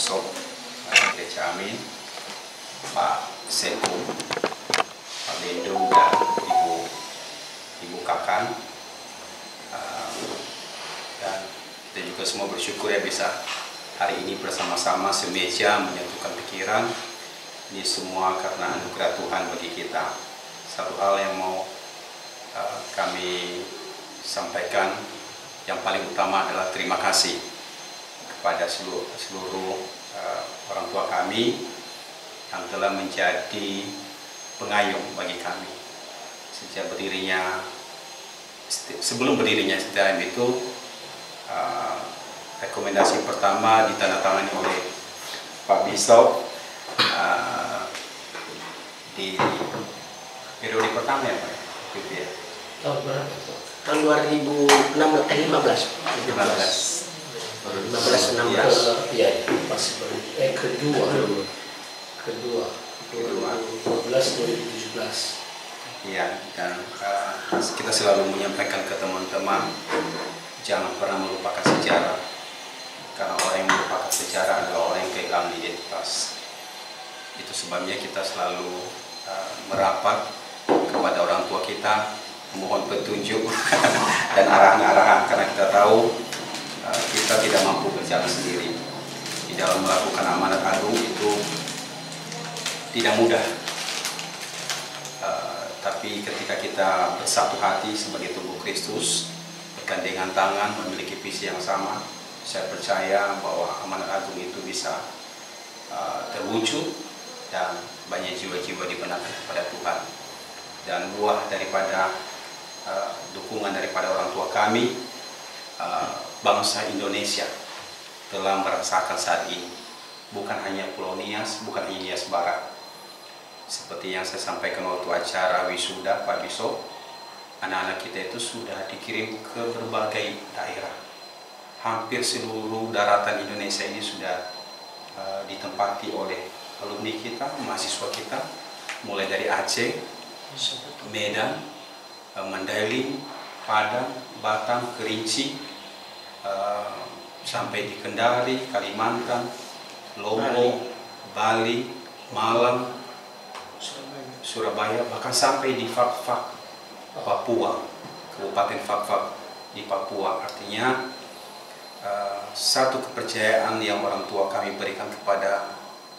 Bishop Gereja Amin, Pak Seku, Pak Bendung, dan Ibu Kakan. Dan kita juga semua bersyukur ya bisa hari ini bersama-sama semeja menyatukan pikiran. Ini semua karena anugerah Tuhan bagi kita. Satu hal yang mau kami sampaikan, yang paling utama adalah terima kasih kepada seluruh orang tua kami yang telah menjadi pengayom bagi kami. Sejak sebelum berdirinya STAM itu, rekomendasi pertama ditandatangani oleh Pak Bishop di periode pertama ya Pak? Tahun berapa itu? Tahun 2015. Iya, pas kedua 2017. Iya, dan kita selalu menyampaikan ke teman-teman jangan pernah melupakan sejarah, karena orang yang melupakan sejarah adalah orang yang kehilangan identitas. Itu sebabnya kita selalu merapat kepada orang tua kita, memohon petunjuk dan arahan-arahan, karena kita tahu kita tidak mampu berjalan sendiri. Di dalam melakukan amanat agung itu tidak mudah. Tapi ketika kita bersatu hati sebagai tubuh Kristus, bergandengan tangan, memiliki visi yang sama, saya percaya bahwa amanat agung itu bisa terwujud dan banyak jiwa-jiwa dibenarkan kepada Tuhan. Dan buah daripada dukungan daripada orang tua kami, bangsa Indonesia telah merasakan saat ini, bukan hanya Pulau Nias, bukan hanya Nias Barat. Seperti yang saya sampaikan waktu acara wisuda Pak Bishop, anak-anak kita itu sudah dikirim ke berbagai daerah. Hampir seluruh daratan Indonesia ini sudah ditempati oleh alumni kita, mahasiswa kita, mulai dari Aceh, Medan, Mandailing, Padang, Batam, Kerinci, sampai di Kendari, Kalimantan, Lombok, Bali, Malang, Surabaya, bahkan sampai di Fak-Fak, Papua, Kabupaten Fak-Fak di Papua. Artinya satu kepercayaan yang orang tua kami berikan kepada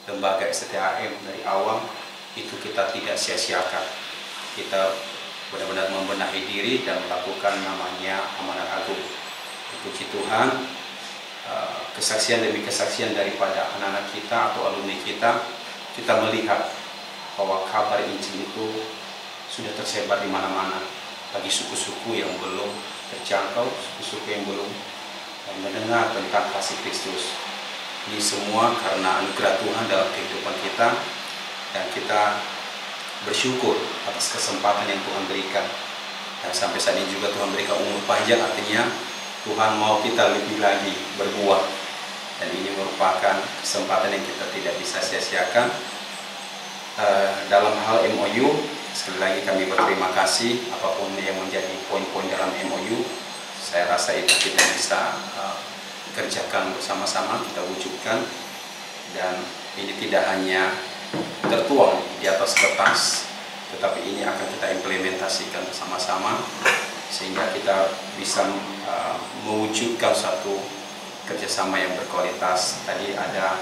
lembaga STAM dari awal itu kita tidak sia-siakan. Kita benar-benar membenahi diri dan melakukan namanya amanat agung. Puji Tuhan, kesaksian demi kesaksian daripada anak-anak kita atau alumni kita, kita melihat bahwa kabar Injil itu sudah tersebar di mana-mana bagi suku-suku yang belum terjangkau, suku-suku yang belum mendengar tentang kasih Kristus. Ini semua karena anugerah Tuhan dalam kehidupan kita, dan kita bersyukur atas kesempatan yang Tuhan berikan. Dan sampai saat ini juga Tuhan berikan umur panjang, artinya Tuhan mau kita lebih lagi berbuah. Dan ini merupakan kesempatan yang kita tidak bisa sia-siakan. Dalam hal MOU, sekali lagi kami berterima kasih apapun yang menjadi poin-poin dalam MOU. Saya rasa itu kita bisa kerjakan bersama-sama, kita wujudkan, dan ini tidak hanya tertuang di atas kertas, tetapi ini akan kita implementasikan bersama-sama sehingga kita bisa mewujudkan satu kerjasama yang berkualitas. Tadi ada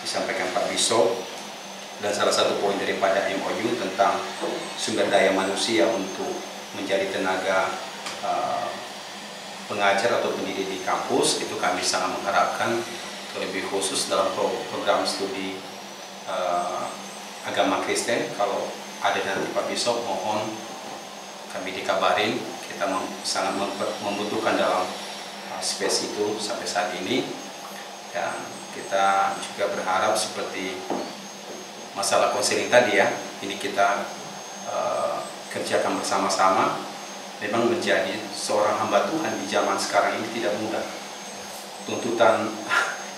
disampaikan Pak Bishop, dan salah satu poin daripada MOU tentang sumber daya manusia untuk menjadi tenaga pengajar atau pendidik di kampus, itu kami sangat mengharapkan, lebih khusus dalam program studi agama Kristen. Kalau ada nanti Pak Bishop, mohon kami dikabarin, kita sangat membutuhkan dalam space itu sampai saat ini. Dan kita juga berharap seperti masalah konseling tadi ya, ini kita kerjakan bersama-sama. Memang menjadi seorang hamba Tuhan di zaman sekarang ini tidak mudah. Tuntutan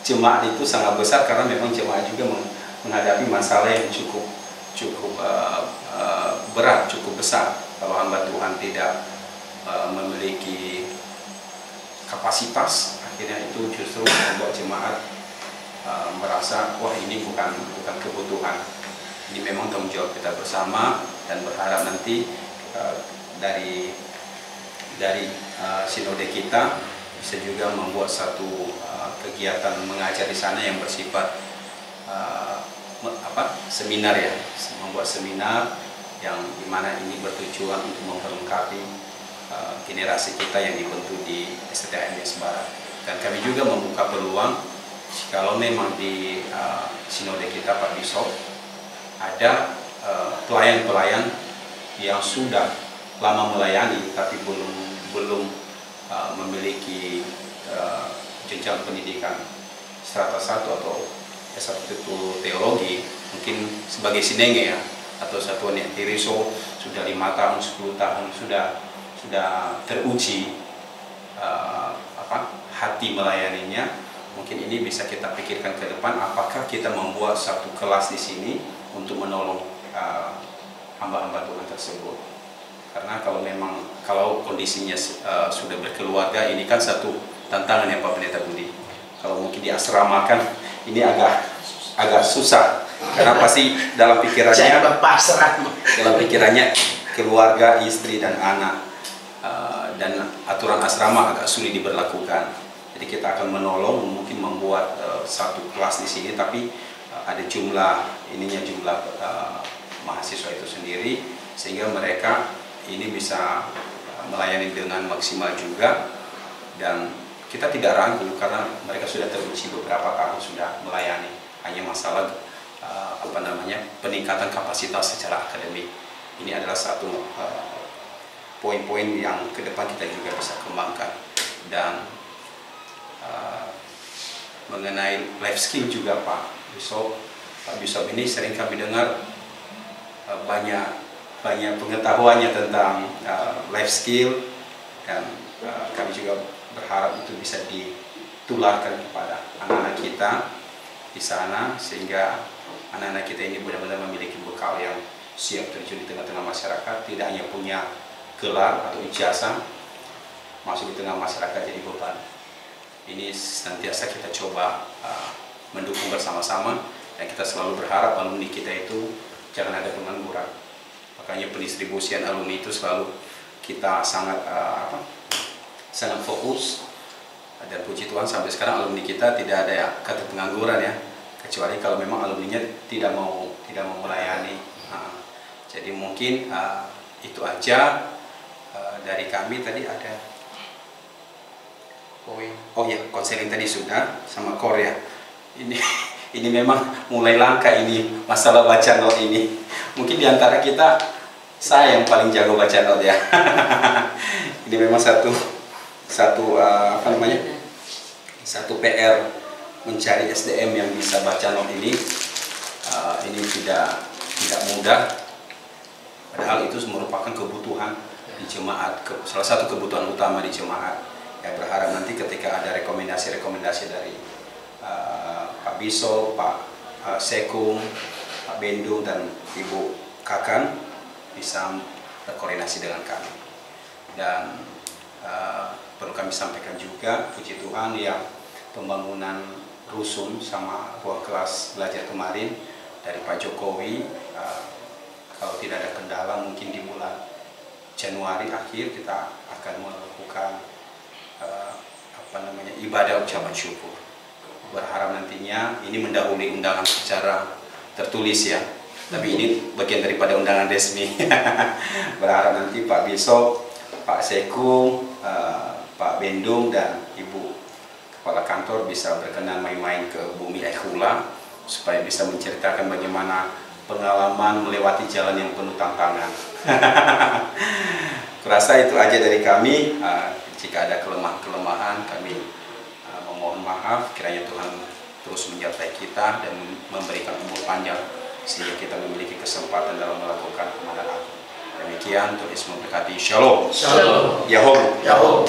jemaat itu sangat besar karena memang jemaat juga menghadapi masalah yang cukup berat, cukup besar. Kalau hamba Tuhan tidak memiliki kapasitas, akhirnya itu justru membuat jemaat merasa wah ini bukan kebutuhan, ini memang tanggung jawab kita bersama, dan berharap nanti dari sinode kita bisa juga membuat satu kegiatan mengajar di sana yang bersifat seminar ya, membuat seminar yang dimana ini bertujuan untuk memperlengkapi generasi kita yang dibentuk di STTHMS Barat. Dan kami juga membuka peluang kalau memang di sinode kita Pak Bishop ada pelayan-pelayan yang sudah lama melayani tapi belum memiliki jenjang pendidikan strata 1 atau S1 teologi, mungkin sebagai sinenge ya, atau satuan yang tiriso sudah 5 tahun, 10 tahun sudah teruji hati melayaninya. Mungkin ini bisa kita pikirkan ke depan, apakah kita membuat satu kelas di sini untuk menolong hamba-hamba Tuhan tersebut. Karena kalau kondisinya sudah berkeluarga, ini kan satu tantangan ya Pak Pendeta Budi. Kalau mungkin diasramakan ini agak susah, karena pasti dalam pikirannya keluarga, istri dan anak, dan aturan asrama agak sulit diberlakukan. Jadi kita akan menolong, mungkin membuat satu kelas di sini, tapi ada jumlah mahasiswa itu sendiri, sehingga mereka ini bisa melayani dengan maksimal juga. Dan kita tidak ragu karena mereka sudah teruji beberapa tahun sudah melayani. Hanya masalah peningkatan kapasitas secara akademik. Ini adalah satu poin-poin yang ke depan kita juga bisa kembangkan. Dan mengenai life skill juga Pak Bishop ini sering kami dengar banyak pengetahuannya tentang life skill, dan kami juga berharap itu bisa ditularkan kepada anak-anak kita di sana, sehingga anak-anak kita ini benar-benar memiliki bekal yang siap terjun di tengah-tengah masyarakat, tidak hanya punya gelar atau ijazah, masuk di tengah masyarakat jadi beban. Ini senantiasa kita coba mendukung bersama-sama, dan kita selalu berharap alumni kita itu jangan ada pengangguran. Makanya pendistribusian alumni itu selalu kita sangat fokus, dan puji Tuhan sampai sekarang alumni kita tidak ada kata pengangguran ya, kecuali kalau memang alumninya tidak mau melayani. Jadi mungkin itu aja dari kami. Tadi ada konseling tadi sudah, sama core ya. Ini memang mulai langka ini masalah baca not ini. Mungkin diantara kita saya yang paling jago baca not ya. Ini memang satu PR mencari SDM yang bisa baca not ini. Ini tidak mudah. Padahal itu merupakan kebutuhan di jemaat, salah satu kebutuhan utama di jemaat. Ya, berharap nanti ketika ada rekomendasi dari Pak Bishop, Pak Sekung, Pak Bendung, dan Ibu Kakan bisa berkoordinasi dengan kami. Dan perlu kami sampaikan juga, puji Tuhan, yang pembangunan rusun sama ruang kelas belajar kemarin dari Pak Jokowi, kalau tidak ada kendala mungkin di bulan Januari akhir kita akan melakukan ibadah ucapan syukur. Berharap nantinya ini mendahului undangan secara tertulis ya, tapi ini bagian daripada undangan resmi. Berharap nanti Pak Bishop, Pak Sekung, Pak Bendung, dan Ibu Kepala Kantor bisa berkenan main-main ke Bumi Aikhula, supaya bisa menceritakan bagaimana pengalaman melewati jalan yang penuh tantangan. Kurasa itu aja dari kami. Jika ada kelemahan kami memohon maaf. Kiranya Tuhan terus menyertai kita dan memberikan umur panjang, sehingga kita memiliki kesempatan dalam melakukan amanat agung. Demikian, Tuhan Yesus memberkati. Shalom. Shalom. Yahoo. Yahoo.